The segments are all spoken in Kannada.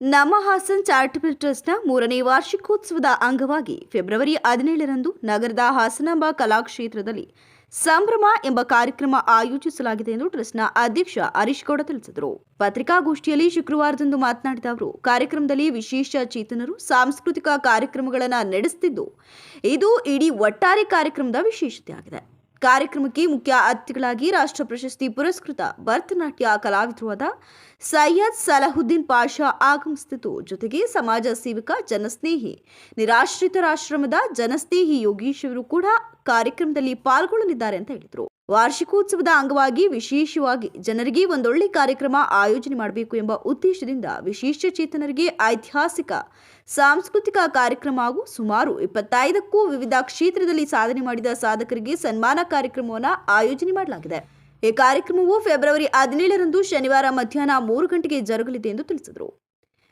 ನಮ್ಮ ಹಾಸನ್ ಚಾರಿಟಬಲ್ ಟ್ರಸ್ಟ್ನ 3ನೇ ವಾರ್ಷಿಕೋತ್ಸವದ ಅಂಗವಾಗಿ ಫೆಬ್ರವರಿ 17ರಂದು ನಗರದ ಹಾಸನಾಂಬ ಕಲಾಕ್ಷೇತ್ರದಲ್ಲಿ ಸಂಭ್ರಮ ಎಂಬ ಕಾರ್ಯಕ್ರಮ ಆಯೋಜಿಸಲಾಗಿದೆ ಎಂದು ಟ್ರಸ್ಟ್ನ ಅಧ್ಯಕ್ಷ ಹರೀಶ್ ಗೌಡ ತಿಳಿಸಿದರು. ಪತ್ರಿಕಾಗೋಷ್ಠಿಯಲ್ಲಿ ಶುಕ್ರವಾರದಂದು ಮಾತನಾಡಿದ ಅವರು, ಕಾರ್ಯಕ್ರಮದಲ್ಲಿ ವಿಶೇಷ ಚೇತನರು ಸಾಂಸ್ಕೃತಿಕ ಕಾರ್ಯಕ್ರಮಗಳನ್ನು ನಡೆಸುತ್ತಿದ್ದು, ಇದು ಇಡೀ ಒಟ್ಟಾರೆ ಕಾರ್ಯಕ್ರಮದ ವಿಶೇಷತೆಯಾಗಿದೆ. ಕಾರ್ಯಕ್ರಮಕ್ಕೆ ಮುಖ್ಯ ಅತಿಥಿಗಳಾಗಿ ರಾಷ್ಟ್ರ ಪ್ರಶಸ್ತಿ ಪುರಸ್ಕೃತ ಭರತನಾಟ್ಯ ಕಲಾವಿದರಾದ ಸೈಯದ್ ಸಲಾಹುದ್ದೀನ್ ಪಾಷಾ ಆಗಮಿಸುತ್ತಿದ್ದು, ಜೊತೆಗೆ ಸಮಾಜ ಸೇವಕ ಜನಸ್ನೇಹಿ ನಿರಾಶ್ರಿತರಾಶ್ರಮದ ಜನಸ್ನೇಹಿ ಯೋಗೀಶ್ ಅವರು ಕೂಡ ಕಾರ್ಯಕ್ರಮದಲ್ಲಿ ಪಾಲ್ಗೊಳ್ಳಲಿದ್ದಾರೆ ಅಂತ ಹೇಳಿದರು. ವಾರ್ಷಿಕೋತ್ಸವದ ಅಂಗವಾಗಿ ವಿಶೇಷವಾಗಿ ಜನರಿಗೆ ಒಂದೊಳ್ಳೆ ಕಾರ್ಯಕ್ರಮ ಆಯೋಜನೆ ಮಾಡಬೇಕು ಎಂಬ ಉದ್ದೇಶದಿಂದ ವಿಶೇಷ ಚೇತನರಿಗೆ ಐತಿಹಾಸಿಕ ಸಾಂಸ್ಕೃತಿಕ ಕಾರ್ಯಕ್ರಮ ಹಾಗೂ ಸುಮಾರು 25ಕ್ಕೂ ವಿವಿಧ ಕ್ಷೇತ್ರದಲ್ಲಿ ಸಾಧನೆ ಮಾಡಿದ ಸಾಧಕರಿಗೆ ಸನ್ಮಾನ ಕಾರ್ಯಕ್ರಮವನ್ನು ಆಯೋಜನೆ ಮಾಡಲಾಗಿದೆ. ಈ ಕಾರ್ಯಕ್ರಮವು ಫೆಬ್ರವರಿ 17ರಂದು ಶನಿವಾರ ಮಧ್ಯಾಹ್ನ 3 ಗಂಟೆಗೆ ಜರುಗಲಿದೆ ಎಂದು ತಿಳಿಸಿದರು.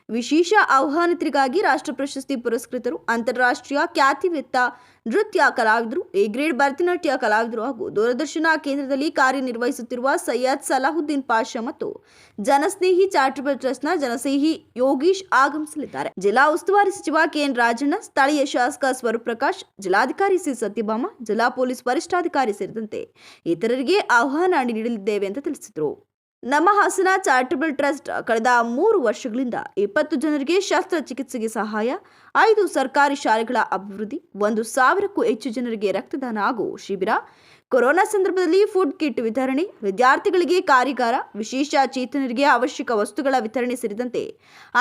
ವಿಶೇಷ ಆಹ್ವಾನಿತರಿಗಾಗಿ ರಾಷ್ಟ್ರ ಪ್ರಶಸ್ತಿ ಪುರಸ್ಕೃತರು, ಅಂತಾರಾಷ್ಟ್ರೀಯ ಖ್ಯಾತಿವೆತ್ತ ನೃತ್ಯ ಕಲಾವಿದರು, ಎ ಗ್ರೇಡ್ ಭರತನಾಟ್ಯ ಕಲಾವಿದರು ಹಾಗೂ ದೂರದರ್ಶನ ಕೇಂದ್ರದಲ್ಲಿ ಕಾರ್ಯನಿರ್ವಹಿಸುತ್ತಿರುವ ಸೈಯದ್ ಸಲಾಹುದ್ದೀನ್ ಪಾಷಾ ಮತ್ತು ಜನಸ್ನೇಹಿ ಚಾರಿಟಬಲ್ ಟ್ರಸ್ಟ್ನ ಜನಸ್ನೇಹಿ ಯೋಗೀಶ್ ಆಗಮಿಸಲಿದ್ದಾರೆ. ಜಿಲ್ಲಾ ಉಸ್ತುವಾರಿ ಸಚಿವ ಕೆಎನ್ ರಾಜಣ್ಣ, ಸ್ಥಳೀಯ ಶಾಸಕ ಸ್ವರೂಪ್ ಪ್ರಕಾಶ್, ಜಿಲ್ಲಾಧಿಕಾರಿ ಸಿ ಸತ್ಯಭಾಮ, ಜಿಲ್ಲಾ ಪೊಲೀಸ್ ವರಿಷ್ಠಾಧಿಕಾರಿ ಸೇರಿದಂತೆ ಇತರರಿಗೆ ಆಹ್ವಾನ ನೀಡಲಿದ್ದೇವೆ ಅಂತ ತಿಳಿಸಿದರು. ನಮ್ಮ ಹಾಸನ ಚಾರಿಟಬಲ್ ಟ್ರಸ್ಟ್ ಕಳೆದ 3 ವರ್ಷಗಳಿಂದ 20 ಜನರಿಗೆ ಶಸ್ತ್ರಚಿಕಿತ್ಸೆಗೆ ಸಹಾಯ, 5 ಸರ್ಕಾರಿ ಶಾಲೆಗಳ ಅಭಿವೃದ್ಧಿ, 1,000ಕ್ಕೂ ಹೆಚ್ಚು ಜನರಿಗೆ ರಕ್ತದಾನ ಹಾಗೂ ಶಿಬಿರ, ಕೊರೋನಾ ಸಂದರ್ಭದಲ್ಲಿ ಫುಡ್ ಕಿಟ್ ವಿತರಣೆ, ವಿದ್ಯಾರ್ಥಿಗಳಿಗೆ ಕಾರ್ಯಾಗಾರ, ವಿಶೇಷ ಚೇತನರಿಗೆ ಅವಶ್ಯಕ ವಸ್ತುಗಳ ವಿತರಣೆ ಸೇರಿದಂತೆ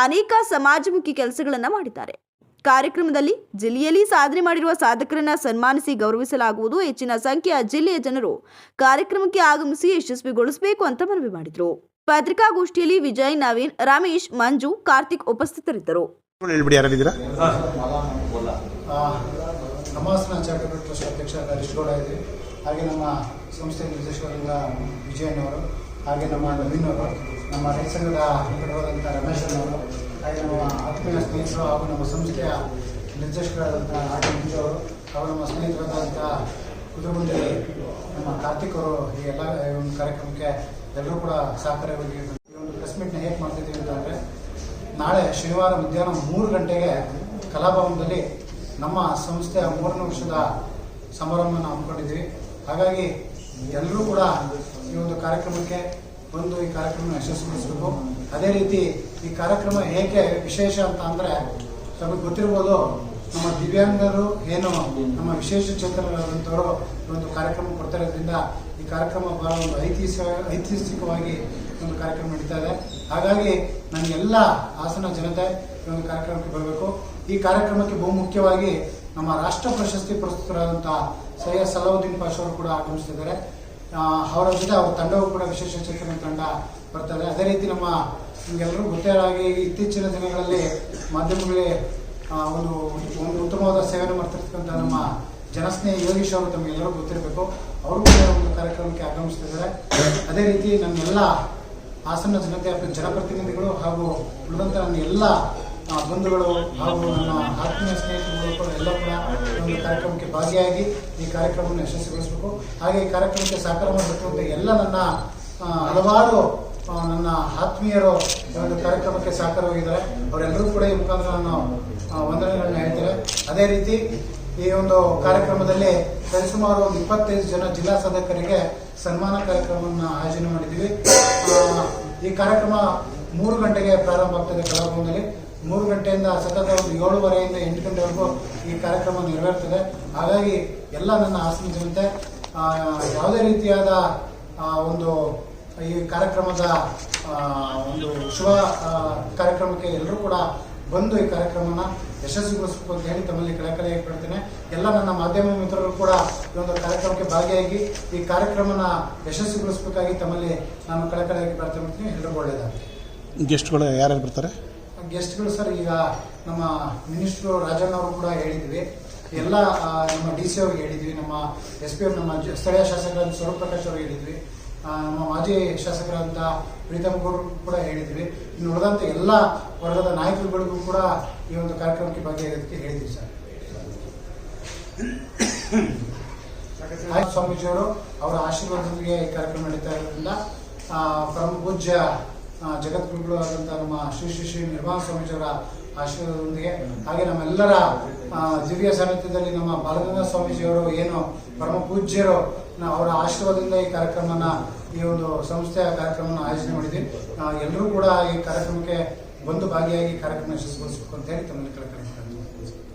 ಅನೇಕ ಸಮಾಜಮುಖಿ ಕೆಲಸಗಳನ್ನು ಮಾಡಿದ್ದಾರೆ. ಕಾರ್ಯಕ್ರಮದಲ್ಲಿ ಜಿಲ್ಲೆಯಲ್ಲಿ ಸಾಧನೆ ಮಾಡಿರುವ ಸಾಧಕರನ್ನು ಸನ್ಮಾನಿಸಿ ಗೌರವಿಸಲಾಗುವುದು. ಹೆಚ್ಚಿನ ಸಂಖ್ಯೆಯ ಜಿಲ್ಲೆಯ ಜನರು ಕಾರ್ಯಕ್ರಮಕ್ಕೆ ಆಗಮಿಸಿ ಯಶಸ್ವಿಗೊಳಿಸಬೇಕು ಅಂತ ಮನವಿ ಮಾಡಿದರು. ಪತ್ರಿಕಾಗೋಷ್ಠಿಯಲ್ಲಿ ವಿಜಯ್, ನವೀನ್, ರಮೇಶ್, ಮಂಜು, ಕಾರ್ತಿಕ್ ಉಪಸ್ಥಿತರಿದ್ದರು. ನಮ್ಮ ಚಾರಿಟಬಲ್ ಟ್ರಸ್ಟ್ ಅಧ್ಯಕ್ಷ ಹರೀಶ್ ಗೌಡ ಇದ್ದೀವಿ. ಹಾಗೆ ನಮ್ಮ ಸಂಸ್ಥೆ ನಿರ್ದೇಶಕರಾದ ವಿಜಯನವರು, ಹಾಗೆ ನಮ್ಮ ನವೀನ್ ಅವರು, ನಮ್ಮ ರೈತ ಸಂಘದ ಮುಖಂಡರಾದಂಥ ರಮೇಶ್ ಅವರು, ಹಾಗೆ ನಮ್ಮ ಆತ್ಮೀಯ ಸ್ನೇಹಿತರು ಹಾಗೂ ನಮ್ಮ ಸಂಸ್ಥೆಯ ನಿರ್ದೇಶಕರಾದಂಥ ಮಂಜು ಅವರು, ಹಾಗೂ ನಮ್ಮ ಸ್ನೇಹಿತರಾದಂಥ ಕುದುರೆಗುಂಡಿ ನಮ್ಮ ಕಾರ್ತಿಕ್ ಅವರು, ಈ ಎಲ್ಲ ಒಂದು ಕಾರ್ಯಕ್ರಮಕ್ಕೆ ಎಲ್ಲರೂ ಕೂಡ ಸಹಕಾರವಾಗಿ ಈ ಒಂದು ಪ್ರೆಸ್ ಮೀಟ್ನ ಹೇಗೆ ಮಾಡ್ತಿದ್ದೀವಿ ಅಂತಂದರೆ, ನಾಳೆ ಶನಿವಾರ ಮಧ್ಯಾಹ್ನ 3 ಗಂಟೆಗೆ ಕಲಾಭವನದಲ್ಲಿ ನಮ್ಮ ಸಂಸ್ಥೆಯ 3ನೇ ವರ್ಷದ ಸಮಾರಂಭವನ್ನು ಹಮ್ಮಿಕೊಂಡಿದ್ವಿ. ಹಾಗಾಗಿ ಎಲ್ಲರೂ ಕೂಡ ಈ ಒಂದು ಕಾರ್ಯಕ್ರಮಕ್ಕೆ ಬಂದು ಈ ಕಾರ್ಯಕ್ರಮ ಯಶಸ್ವಿಗೊಳಿಸಬೇಕು. ಅದೇ ರೀತಿ ಈ ಕಾರ್ಯಕ್ರಮ ಹೇಗೆ ವಿಶೇಷ ಅಂತ ಅಂದರೆ, ನಮಗೆ ಗೊತ್ತಿರ್ಬೋದು, ನಮ್ಮ ದಿವ್ಯಾಂಗರು ಏನು ನಮ್ಮ ವಿಶೇಷ ಚೇತನರಾದಂಥವರು ಒಂದು ಕಾರ್ಯಕ್ರಮ ಕೊಡ್ತಾ ಇರೋದ್ರಿಂದ ಈ ಕಾರ್ಯಕ್ರಮ ಬಹಳ ಒಂದು ಐತಿಹಾಸಿಕವಾಗಿ ಒಂದು ಕಾರ್ಯಕ್ರಮ ನಡೀತಾ ಇದೆ. ಹಾಗಾಗಿ ನನಗೆಲ್ಲ ಹಾಸನ ಜನತೆ ಈ ಒಂದು ಕಾರ್ಯಕ್ರಮಕ್ಕೆ ಬರಬೇಕು. ಈ ಕಾರ್ಯಕ್ರಮಕ್ಕೆ ಬಹುಮುಖ್ಯವಾಗಿ ನಮ್ಮ ರಾಷ್ಟ್ರ ಪ್ರಶಸ್ತಿ ಪುರಸ್ಕೃತರಾದಂಥ ಸೈಯದ್ ಸಲಾಹುದ್ದೀನ್ ಪಾಷಾ ಅವರು ಕೂಡ ಆಗಮಿಸ್ತಿದ್ದಾರೆ. ಅವರ ಜೊತೆ ಅವರ ತಂಡವೂ ಕೂಡ ವಿಶೇಷ ಚೇತನ ತಂಡ ಬರ್ತದೆ. ಅದೇ ರೀತಿ ನಮ್ಮ ನಿಮಗೆಲ್ಲರೂ ಗೊತ್ತೇಳಾಗಿ ಇತ್ತೀಚಿನ ದಿನಗಳಲ್ಲಿ ಮಾಧ್ಯಮಗಳಿಗೆ ಒಂದು ಉತ್ತಮವಾದ ಸೇವೆಯನ್ನು ಮಾಡ್ತಿರ್ತಕ್ಕಂಥ ನಮ್ಮ ಜನಸ್ನೇಹಿ ಯೋಗೀಶ್ ಅವರು ತಮಗೆಲ್ಲರೂ ಗೊತ್ತಿರಬೇಕು. ಅವರು ಕೂಡ ಒಂದು ಕಾರ್ಯಕ್ರಮಕ್ಕೆ ಆಗಮಿಸ್ತಿದ್ದಾರೆ. ಅದೇ ರೀತಿ ನನ್ನೆಲ್ಲ ಹಾಸನ ಜನತೆಯ ಜನಪ್ರತಿನಿಧಿಗಳು ಹಾಗೂ ಉಳಿದಂಥ ನನ್ನ ಎಲ್ಲ ಬಂಧುಗಳು ಹಾಗೂ ನನ್ನ ಆತ್ಮೀಯ ಸ್ನೇಹಿತರುಗಳು ಕೂಡ ಎಲ್ಲ ಕೂಡ ಒಂದು ಕಾರ್ಯಕ್ರಮಕ್ಕೆ ಭಾಗಿಯಾಗಿ ಈ ಕಾರ್ಯಕ್ರಮವನ್ನು ಯಶಸ್ವಿಗೊಳಿಸಬೇಕು. ಹಾಗೆ ಈ ಕಾರ್ಯಕ್ರಮಕ್ಕೆ ಸಹಕಾರ ಮಾಡಬೇಕು ಅಂತ ಎಲ್ಲ ನನ್ನ ಹಲವಾರು ನನ್ನ ಆತ್ಮೀಯರು ಒಂದು ಕಾರ್ಯಕ್ರಮಕ್ಕೆ ಸಹಕಾರವಾಗಿದ್ದಾರೆ. ಅವರೆಲ್ಲರೂ ಕೂಡ ಈ ಮುಖಾಂತರ ನಾನು ವಂದನೆಗಳನ್ನ ಹೇಳ್ತಾರೆ. ಅದೇ ರೀತಿ ಈ ಒಂದು ಕಾರ್ಯಕ್ರಮದಲ್ಲಿ ಸರಿಸುಮಾರು ಒಂದು 25 ಜನ ಜಿಲ್ಲಾ ಸಾಧಕರಿಗೆ ಸನ್ಮಾನ ಕಾರ್ಯಕ್ರಮವನ್ನು ಆಯೋಜನೆ ಮಾಡಿದ್ದೀವಿ. ಈ ಕಾರ್ಯಕ್ರಮ 3 ಗಂಟೆಗೆ ಪ್ರಾರಂಭ ಆಗ್ತದೆ ಕಲಾಭವನದಲ್ಲಿ. 3 ಗಂಟೆಯಿಂದ ಸತತ ಒಂದು 7:30ಯಿಂದ 8 ಗಂಟೆವರೆಗೂ ಈ ಕಾರ್ಯಕ್ರಮ ನೆರವೇರ್ತದೆ. ಹಾಗಾಗಿ ಎಲ್ಲ ನನ್ನ ಹಾಸನ ಜನತೆ ಯಾವುದೇ ರೀತಿಯಾದ ಒಂದು ಈ ಕಾರ್ಯಕ್ರಮದ ಒಂದು ಶುಭ ಕಾರ್ಯಕ್ರಮಕ್ಕೆ ಎಲ್ಲರೂ ಕೂಡ ಬಂದು ಈ ಕಾರ್ಯಕ್ರಮನ ಯಶಸ್ವಿಗೊಳಿಸಬೇಕು ಅಂತ ಹೇಳಿ ತಮ್ಮಲ್ಲಿ ಕಳಕಳಿಯಾಗಿ ಪಡ್ತೇನೆ. ಎಲ್ಲ ನನ್ನ ಮಾಧ್ಯಮ ಮಿತ್ರರು ಕೂಡ ಈ ಒಂದು ಕಾರ್ಯಕ್ರಮಕ್ಕೆ ಭಾಗಿಯಾಗಿ ಈ ಕಾರ್ಯಕ್ರಮನ ಯಶಸ್ವಿಗೊಳಿಸಬೇಕಾಗಿ ತಮ್ಮಲ್ಲಿ ನಾನು ಕಳಕಳಿಯಾಗಿ ಪ್ರಾರ್ಥನೆ ಮಾಡ್ತೀನಿ. ಎಲ್ಲರಿಗೂ ಒಳ್ಳೆಯದಾಗಲಿ. ಗೆಸ್ಟ್ಗಳು ಯಾರ್ಯಾರು ಬರ್ತಾರೆ? ಗೆಸ್ಟ್ಗಳು ಸರ್, ಈಗ ನಮ್ಮ ಮಿನಿಸ್ಟ್ರು ರಾಜಣ್ಣ ಅವರು ಕೂಡ ಹೇಳಿದ್ವಿ, ಎಲ್ಲ ನಮ್ಮ DC ಅವ್ರಿಗೆ ಹೇಳಿದ್ವಿ, ನಮ್ಮ SP ನಮ್ಮ ಸ್ಥಳೀಯ ಶಾಸಕರಾದ ಸ್ವರೂಪ್ ಪ್ರಕಾಶ್ ಅವ್ರಿಗೆ ಹೇಳಿದ್ವಿ, ನಮ್ಮ ಮಾಜಿ ಶಾಸಕರಾದಂಥ ಪ್ರೀತಮ್ ಗೌಡ್ರು ಕೂಡ ಹೇಳಿದ್ವಿ. ಇನ್ನು ಉಳಿದಂಥ ಎಲ್ಲ ವರ್ಗದ ನಾಯಕರುಗಳಿಗೂ ಕೂಡ ಈ ಒಂದು ಕಾರ್ಯಕ್ರಮಕ್ಕೆ ಭಾಗಿಯಾಗೋದಕ್ಕೆ ಹೇಳಿದ್ವಿ ಸರ್. ಸ್ವಾಮೀಜಿಯವರು ಅವರ ಆಶೀರ್ವಾದದೊಂದಿಗೆ ಈ ಕಾರ್ಯಕ್ರಮ ನಡೀತಾ ಇರೋದ್ರಿಂದ ಪರಮ ಪೂಜ್ಯ ಜಗದ್ಗುರುಗಳು ಆದಂಥ ನಮ್ಮ ಶ್ರೀ ಶ್ರೀ ಶ್ರೀ ನಿರ್ಮಲಾ ಸ್ವಾಮೀಜಿಯವರ ಆಶೀರ್ವಾದದೊಂದಿಗೆ ಹಾಗೆ ನಮ್ಮೆಲ್ಲರ ದಿವ್ಯ ಸಾನ್ನಿಧ್ಯದಲ್ಲಿ ನಮ್ಮ ಬಾಲಗಂಗಾ ಸ್ವಾಮೀಜಿಯವರು ಏನು ಪರಮ ಪೂಜ್ಯರು ಅವರ ಆಶೀರ್ವಾದದಿಂದ ಈ ಕಾರ್ಯಕ್ರಮನ ಈ ಒಂದು ಸಂಸ್ಥೆಯ ಕಾರ್ಯಕ್ರಮವನ್ನು ಆಯೋಜನೆ ಮಾಡಿದ್ವಿ. ಎಲ್ಲರೂ ಕೂಡ ಈ ಕಾರ್ಯಕ್ರಮಕ್ಕೆ ಬಂದು ಭಾಗಿಯಾಗಿ ಕಾರ್ಯಕ್ರಮ ಯಶಸ್ವಿಗೊಳಿಸಬೇಕು ಅಂತ ಹೇಳಿ ತಮ್ಮಲ್ಲಿ ಕೇಳ್ಕೊಳ್ತೀನಿ.